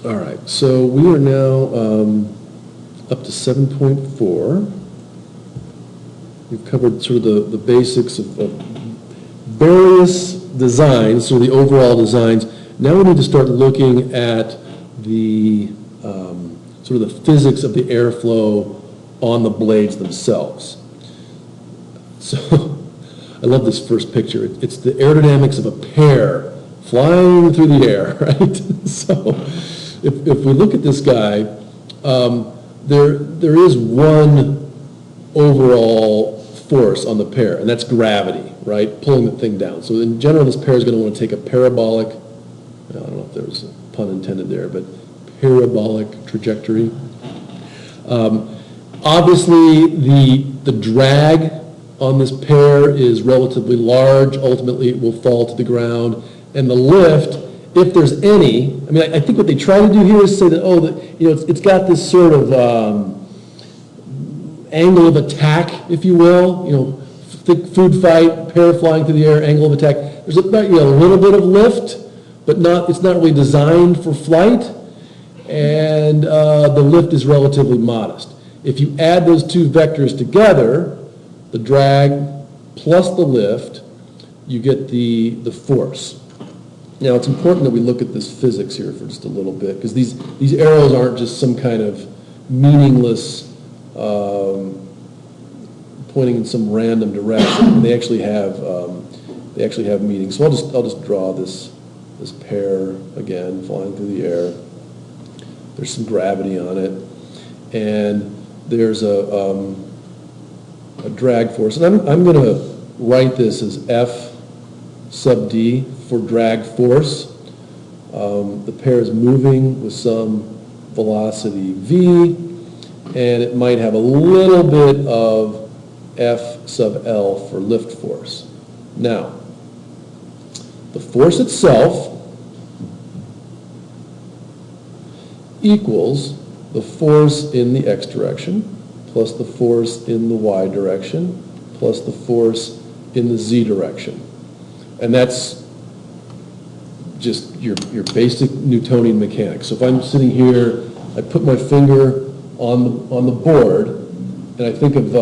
All right, so we are now up to 7.4. We've covered sort of the basics of various designs, so the overall designs. Now we need to start looking at the sort of the physics of the airflow on the blades themselves. So I love this first picture. It's the aerodynamics of a pear flying through the air, right? So if we look at this guy, there is one overall force on the pear, and that's gravity, right? Pulling the thing down. So in general, this pear is going to want to take a parabolic, I don't know if there was a pun intended there, but parabolic trajectory. Obviously, the drag on this pear is relatively large. Ultimately, it will fall to the ground. And the lift, if there's any, I mean, I think what they try to do here is say that, it's got this sort of angle of attack, if you will, thick food fight, pear flying through the air, angle of attack. There's a little bit of lift, but it's not really designed for flight, and the lift is relatively modest. If you add those two vectors together, the drag plus the lift, you get the force. Now, it's important that we look at this physics here for just a little bit, because these arrows aren't just some kind of meaningless pointing in some random direction. They actually have meaning. So I'll just draw this pear again, flying through the air. There's some gravity on it, and there's a drag force, and I'm going to write this as F sub d for drag force. The pear is moving with some velocity v, and it might have a little bit of F sub L for lift force. Now, the force itself equals the force in the x direction plus the force in the y direction plus the force in the z direction. And that's just your basic Newtonian mechanics. So if I'm sitting here, I put my finger on the board, and I think of,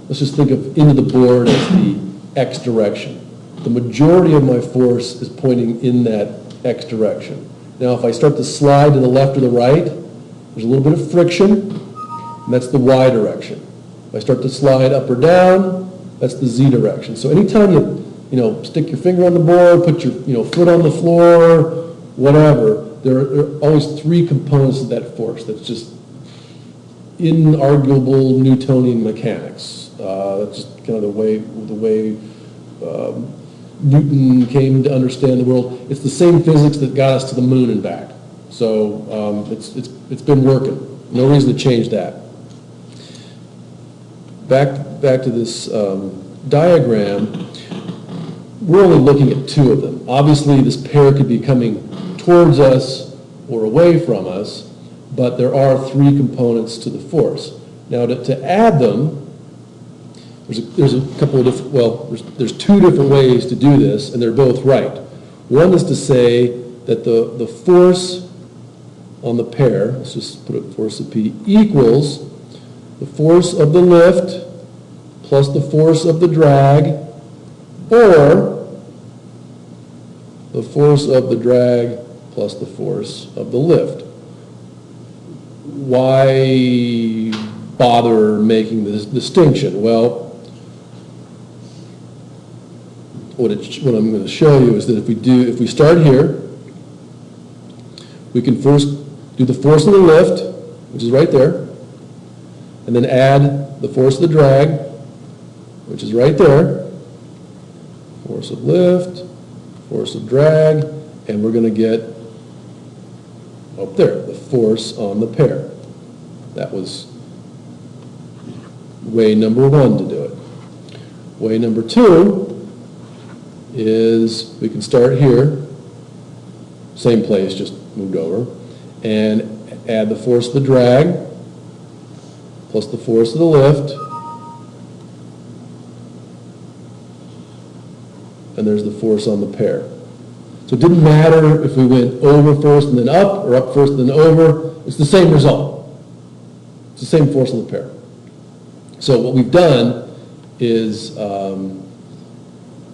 let's just think of into the board as the x direction. The majority of my force is pointing in that x direction. Now, if I start to slide to the left or the right, there's a little bit of friction, and that's the y direction. If I start to slide up or down, that's the z direction. So anytime you stick your finger on the board, put your foot on the floor, whatever, there are always three components of that force. That's just inarguable Newtonian mechanics. That's just kind of the way Newton came to understand the world. It's the same physics that got us to the moon and back. So it's been working. No reason to change that. Back to this diagram. We're only looking at two of them. Obviously, this pear could be coming towards us or away from us, but there are three components to the force. Now, to add them, there's a couple of different, there's two different ways to do this, and they're both right. One is to say that the force on the pear, let's just put it force of P, equals the force of the lift plus the force of the drag, or the force of the drag plus the force of the lift. Why bother making this distinction? Well, what I'm going to show you is that if we start here, we can first do the force of the lift, which is right there, and then add the force of the drag, which is right there. Force of lift, force of drag, and we're going to get up there, the force on the pear. That was way number one to do it. Way number two is we can start here, same place, just moved over, and add the force of the drag plus the force of the lift, and there's the force on the pear. So it didn't matter if we went over first and then up, or up first and then over. It's the same result. It's the same force on the pair. So what we've done is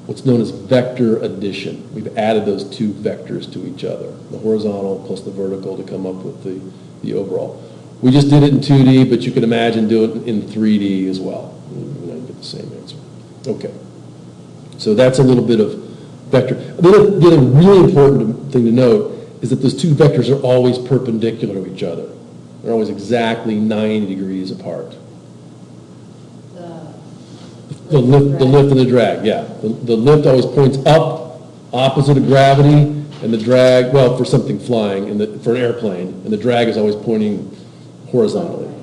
what's known as vector addition. We've added those two vectors to each other, the horizontal plus the vertical, to come up with the overall. We just did it in 2D, but you can imagine doing it in 3D as well. You're going to get the same answer. Okay. So that's a little bit of vector. The other really important thing to note is that those two vectors are always perpendicular to each other. They're always exactly 90 degrees apart. The lift and the drag, yeah. The lift always points up, opposite of gravity, and the drag, well, for something flying, for an airplane, and the drag is always pointing horizontally.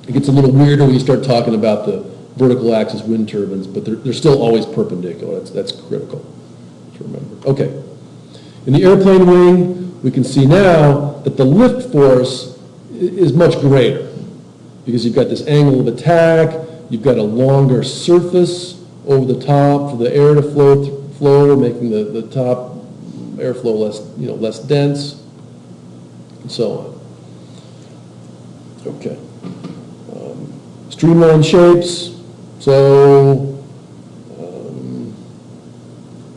It gets a little weirder when you start talking about the vertical axis wind turbines, but they're still always perpendicular. That's critical to remember. Okay. In the airplane wing, we can see now that the lift force is much greater because you've got this angle of attack, you've got a longer surface over the top for the air to flow, making the top airflow less dense, and so on. Okay. Streamline shapes. So,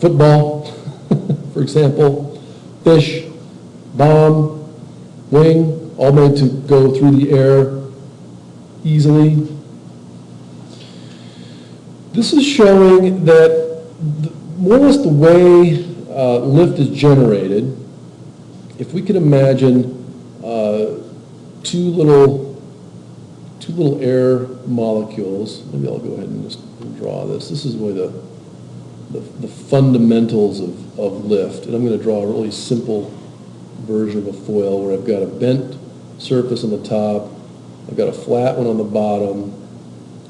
football, for example, fish, bomb, wing, all made to go through the air easily. This is showing that more or less the way lift is generated, if we could imagine two little air molecules. Maybe I'll go ahead and just draw this. This is really the fundamentals of lift. And I'm going to draw a really simple version of a foil where I've got a bent surface on the top, I've got a flat one on the bottom,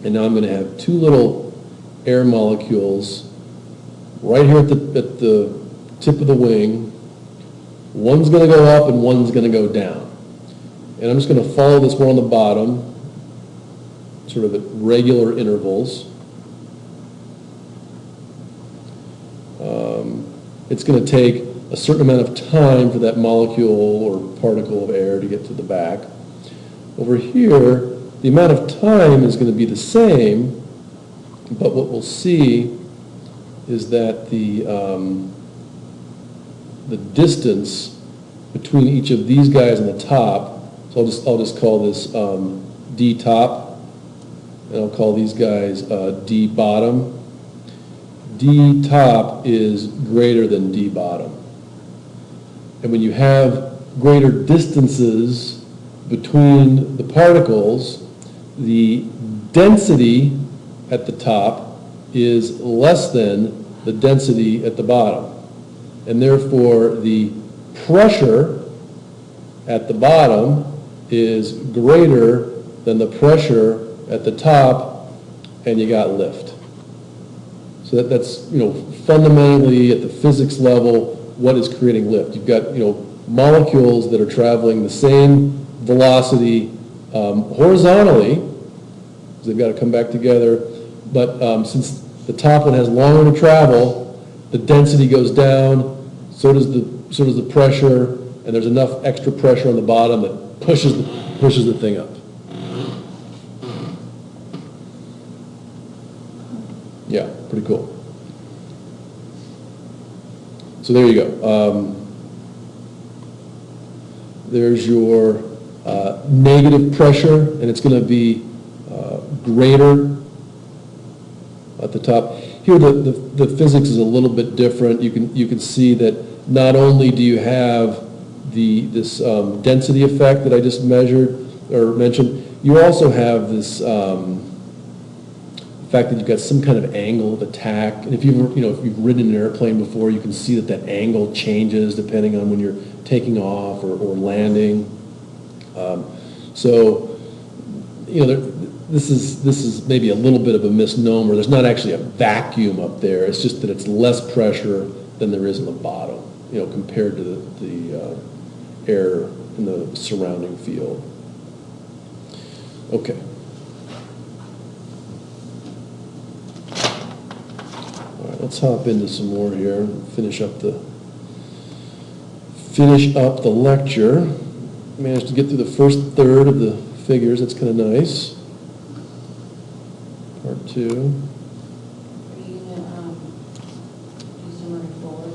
and now I'm going to have two little air molecules right here at the tip of the wing. One's going to go up and one's going to go down. And I'm just going to follow this one on the bottom, sort of at regular intervals. It's going to take a certain amount of time for that molecule or particle of air to get to the back. Over here, the amount of time is going to be the same, but what we'll see is that the distance between each of these guys on the top, so I'll just call this D top, and I'll call these guys D bottom. D top is greater than D bottom. And when you have greater distances between the particles, the density at the top is less than the density at the bottom. And therefore, the pressure at the bottom is greater than the pressure at the top, and you got lift. So that's fundamentally at the physics level what is creating lift. You've got molecules that are traveling the same velocity horizontally, because they've got to come back together. But since the top one has longer to travel, the density goes down. So does the pressure, and there's enough extra pressure on the bottom that pushes the thing up. Yeah, pretty cool. So there you go. There's your negative pressure, and it's going to be greater at the top. Here the physics is a little bit different. You can see that not only do you have this density effect that I just mentioned, you also have this fact that you've got some kind of angle of attack. And if you've ridden an airplane before, you can see that angle changes depending on when you're taking off or landing. This is maybe a little bit of a misnomer. There's not actually a vacuum up there. It's just that it's less pressure than there is in the bottom, compared to the air in the surrounding field. Okay. All right, let's hop into some more here and finish up the finish up the lecture. Managed to get through the first third of the figures. That's kind of nice. Part 2. Are you going to do summary 4?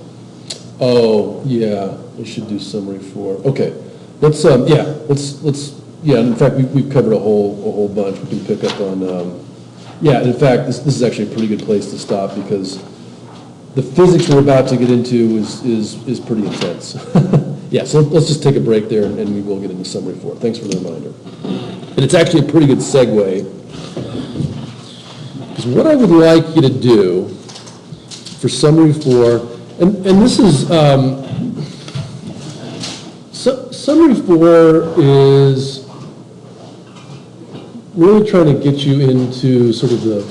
Oh, yeah, we should do summary 4. Okay, let's in fact, we've covered a whole bunch. We can pick up on, in fact, this is actually a pretty good place to stop because the physics we're about to get into is pretty intense. Yeah, so let's just take a break there and we will get into summary 4. Thanks for the reminder. And it's actually a pretty good segue, because what I would like you to do for summary 4, and this is, summary 4 is really trying to get you into sort of the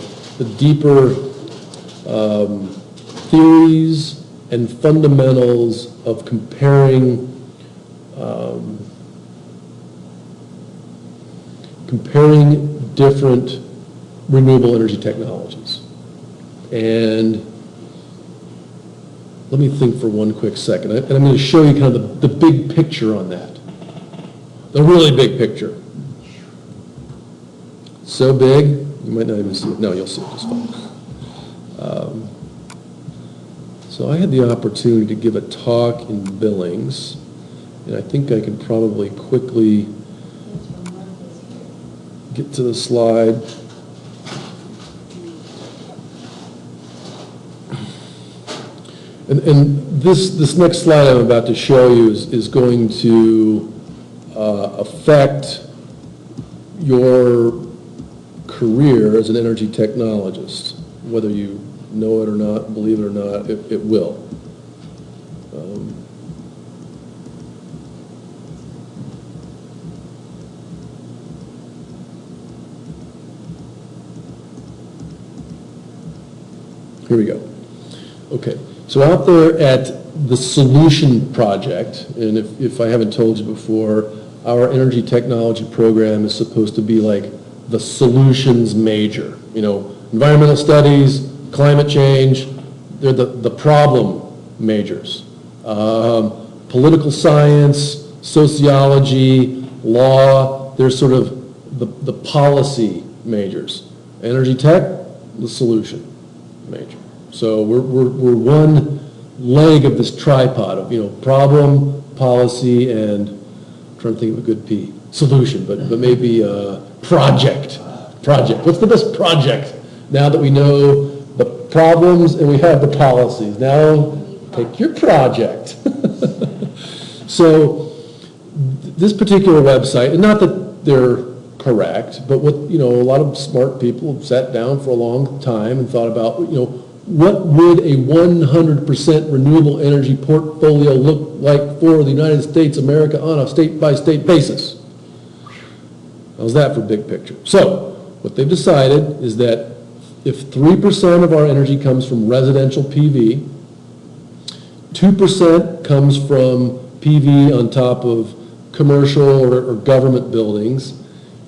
deeper theories and fundamentals of comparing different renewable energy technologies. And let me think for one quick second. And I'm going to show you kind of the big picture on that. The really big picture. So big, you might not even see it. No, you'll see it just fine. So I had the opportunity to give a talk in Billings, and I think I can probably quickly get to the slide. And this next slide I'm about to show you is going to affect your career as an energy technologist, whether you know it or not, believe it or not, it will. Here we go. Okay, so out there at the Solution Project, and if I haven't told you before, our energy technology program is supposed to be like the solutions major. You know, environmental studies, climate change, they're the problem majors. Political science, sociology, law, they're sort of the policy majors. Energy tech, the solution major. So we're one leg of this tripod of, problem, policy, and I'm trying to think of a good P, solution, but maybe project. What's the best project? Now that we know the problems and we have the policies, now pick your project. So this particular website, and not that they're correct, but what, a lot of smart people have sat down for a long time and thought about, what would a 100% renewable energy portfolio look like for the United States, America, on a state-by-state basis? How's that for big picture? So, what they've decided is that if 3% of our energy comes from residential PV, 2% comes from PV on top of commercial or government buildings,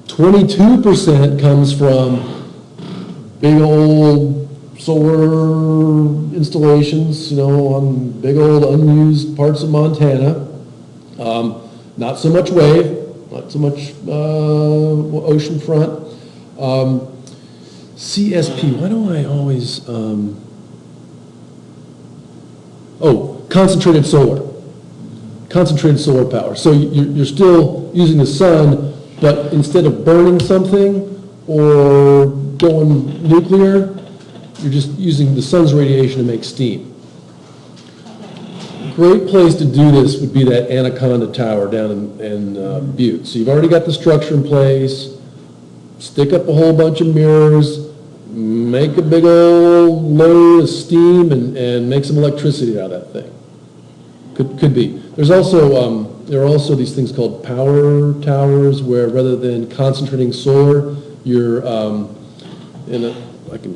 22% comes from big old solar installations, on big old unused parts of Montana. Not so much wave, not so much ocean front. CSP, why do I always, concentrated solar power. So you're still using the sun, but instead of burning something or going nuclear, you're just using the sun's radiation to make steam. Great place to do this would be that Anaconda Tower down in Butte. So you've already got the structure in place, stick up a whole bunch of mirrors, make a big old load of steam and make some electricity out of that thing. Could be. There's also, there are also these things called power towers where rather than concentrating solar, you're Isn't it like a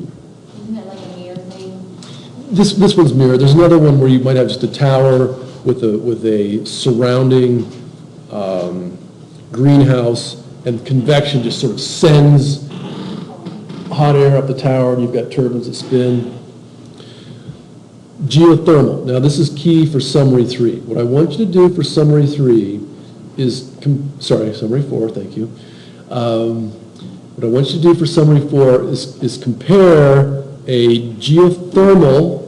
mirror thing? This one's mirror. There's another one where you might have just a tower with a surrounding greenhouse, and convection just sort of sends hot air up the tower, and you've got turbines that spin. Geothermal. Now, this is key for summary 3. What I want you to do for summary 3 is, summary 4, thank you. What I want you to do for summary 4 is compare a geothermal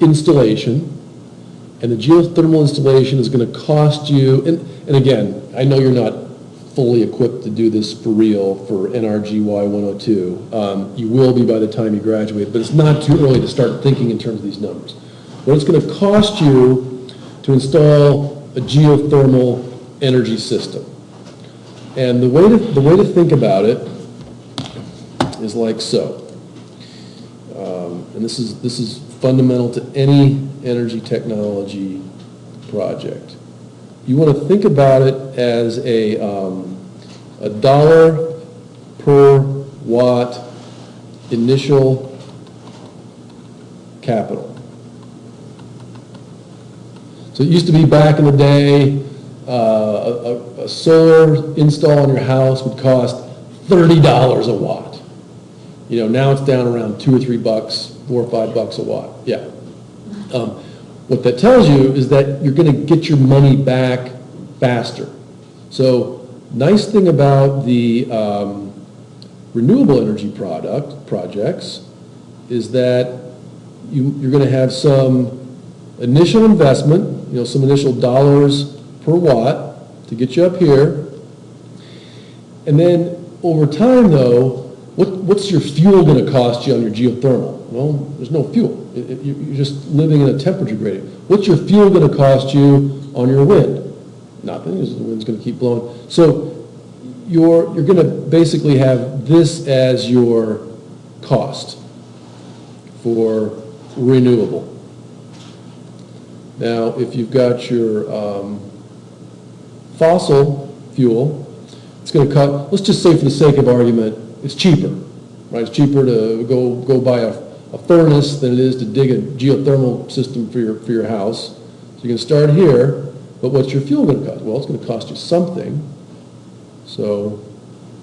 installation, and the geothermal installation is going to cost you, and again, I know you're not fully equipped to do this for real for NRGY 102. You will be by the time you graduate, but it's not too early to start thinking in terms of these numbers. What it's going to cost you to install a geothermal energy system. And the way to think about it is like so. And this is fundamental to any energy technology project. You want to think about it as a dollar per watt initial capital. So it used to be back in the day, a solar install on your house would cost $30 a watt. You know, now it's down around $2 or $3, $4 or $5 a watt. Yeah. What that tells you is that you're going to get your money back faster. So, nice thing about the renewable energy projects is that you're going to have some initial investment, some initial dollars per watt to get you up here. And then over time, though, what's your fuel going to cost you on your geothermal? Well, there's no fuel. You're just living in a temperature gradient. What's your fuel going to cost you on your wind? Nothing, because the wind's going to keep blowing. So you're going to basically have this as your cost for renewable. Now, if you've got your fossil fuel, it's going to cost, let's just say for the sake of argument, it's cheaper, right? It's cheaper to go buy a furnace than it is to dig a geothermal system for your house. So you can start here, but what's your fuel going to cost? Well, it's going to cost you something. So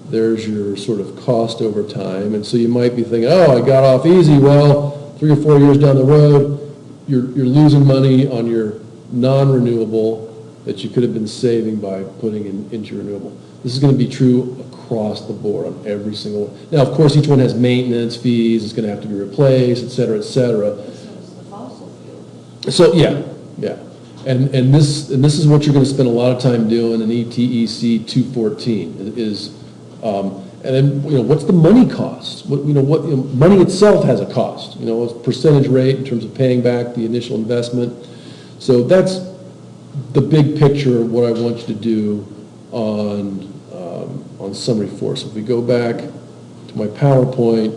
there's your sort of cost over time. And so you might be thinking, oh, I got off easy. Well, 3 or 4 years down the road, you're losing money on your non-renewable that you could have been saving by putting into renewable. This is going to be true across the board on every single one. Now, of course, each one has maintenance fees. It's going to have to be replaced, et cetera, et cetera. So it's the fossil fuel. So yeah. And this is what you're going to spend a lot of time doing in ETEC 214 is, and then what's the money cost? Money itself has a cost. A percentage rate in terms of paying back the initial investment. So that's the big picture of what I want you to do on summary 4. So if we go back to my PowerPoint,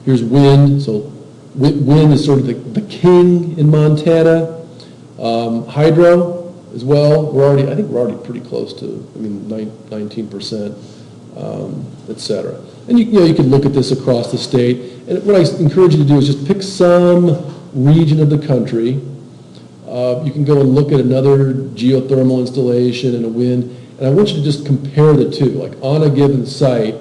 here's wind. So wind is sort of the king in Montana. Hydro as well. I think we're already pretty close to 19%, et cetera. And you can look at this across the state. And what I encourage you to do is just pick some region of the country. You can go and look at another geothermal installation and a wind. And I want you to just compare the two, like on a given site,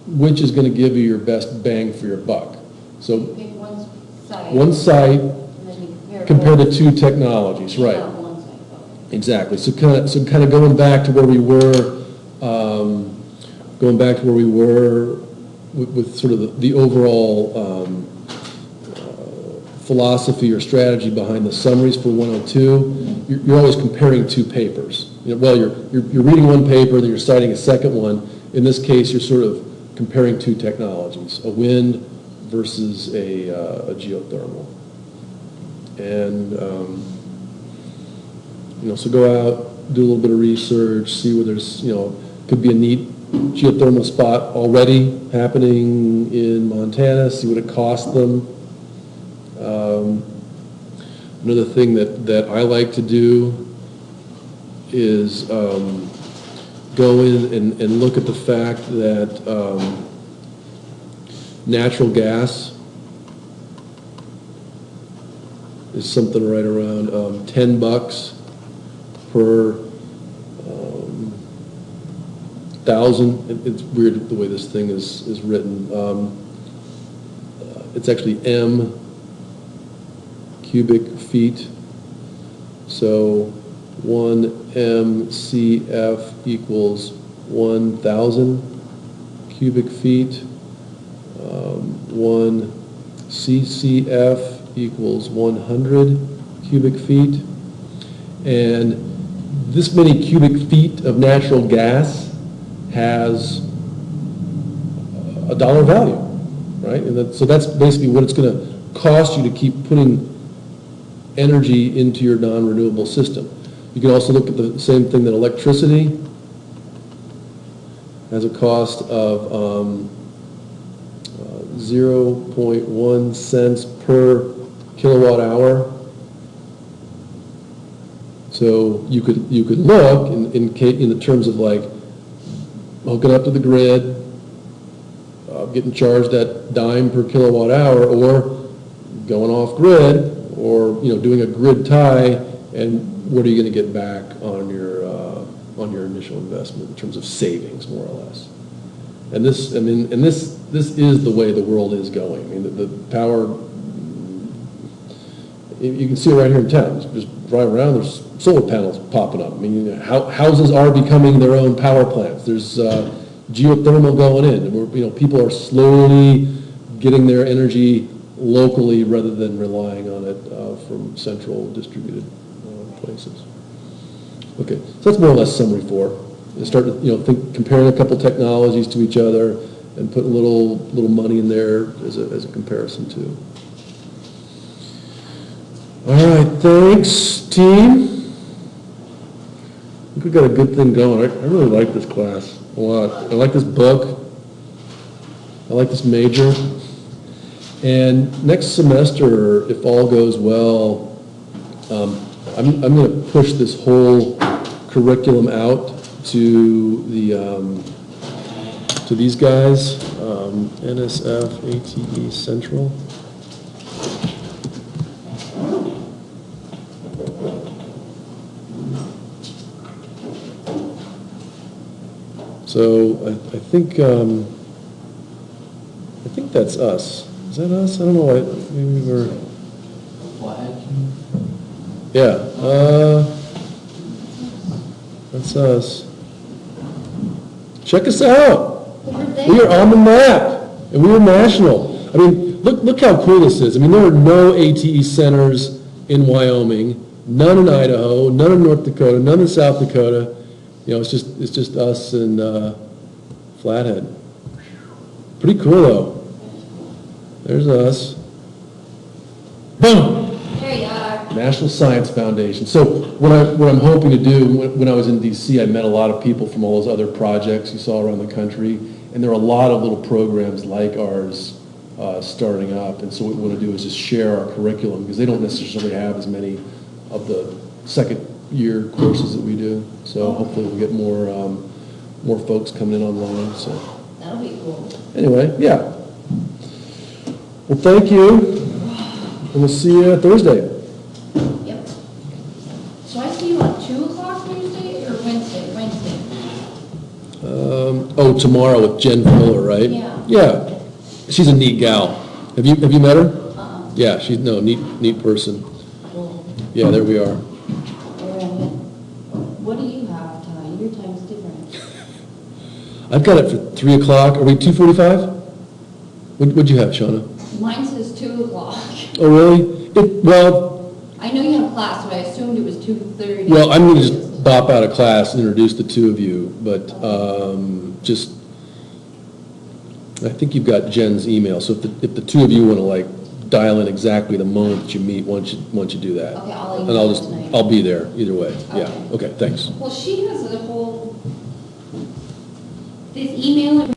which is going to give you your best bang for your buck. So You pick one site, and then you compare the two technologies, right? Not one site, okay. Exactly. So kind of going back to where we were, with sort of the overall philosophy or strategy behind the summaries for 102. You're always comparing two papers. Well, you're reading one paper, then you're citing a second one. In this case, you're sort of comparing two technologies, a wind versus a geothermal. And, so go out, do a little bit of research, see where there's, could be a neat geothermal spot already happening in Montana, see what it costs them. Another thing that I like to do is go in and look at the fact that natural gas is something right around $10 per 1,000, it's weird the way this thing is written. It's actually M cubic feet. So 1 MCF equals 1,000 cubic feet. 1 CCF equals 100 cubic feet. And this many cubic feet of natural gas has a dollar value, right? And so that's basically what it's going to cost you to keep putting energy into your non-renewable system. You can also look at the same thing that electricity has a cost of 0.1 cents per kilowatt hour. So you could look in the terms of like hooking up to the grid, getting charged that dime per kilowatt hour, or going off grid, or doing a grid tie, and what are you going to get back on your initial investment in terms of savings, more or less. And this is the way the world is going. I mean, the power, you can see it right here in town. Just drive around, there's solar panels popping up. I mean, houses are becoming their own power plants. There's geothermal going in, and people are slowly getting their energy locally rather than relying on it from central distributed places. Okay, so that's more or less summary 4. And start to comparing a couple technologies to each other and put a little money in there as a comparison too. All right, thanks, team. I think we got a good thing going. I really like this class a lot. I like this book. I like this major. And next semester, if all goes well, I'm going to push this whole curriculum out to these guys, NSF, ATE Central. So I think that's us. Is that us? I don't know. Maybe we were. Yeah. That's us. Check us out. We are on the map, and we are national. I mean, look how cool this is. I mean, there are no ATE centers in Wyoming, none in Idaho, none in North Dakota, none in South Dakota. It's just us and Flathead. Pretty cool though. There's us. Boom. There you are. National Science Foundation. So what I'm hoping to do, when I was in DC, I met a lot of people from all those other projects you saw around the country, and there are a lot of little programs like ours starting up. And so what we want to do is just share our curriculum, because they don't necessarily have as many of the second year courses that we do. So hopefully we'll get more folks coming in online. So That'll be cool. anyway, yeah. Well, thank you, and we'll see you Thursday. Yep. So I see you on 2 o'clock Thursday or Wednesday? Tomorrow with Jen Fuller, right? Yeah. Yeah. She's a neat gal. Have you met her? Yeah, she's neat person. Cool. Yeah, there we are. What do you have time? Your time's different. I've got it for 3 o'clock. Are we 2:45? What'd you have, Shauna? Mine says 2 o'clock. Oh, really? I know you have class, but I assumed it was 2:30. Well, I'm going to just bop out of class and introduce the two of you, but I think you've got Jen's email, so if the two of you want to dial in exactly the moment that you meet, once you do that. Okay, I'll And email tonight. I'll be there either way. Okay. Yeah, okay, thanks. Well, she has a whole, this email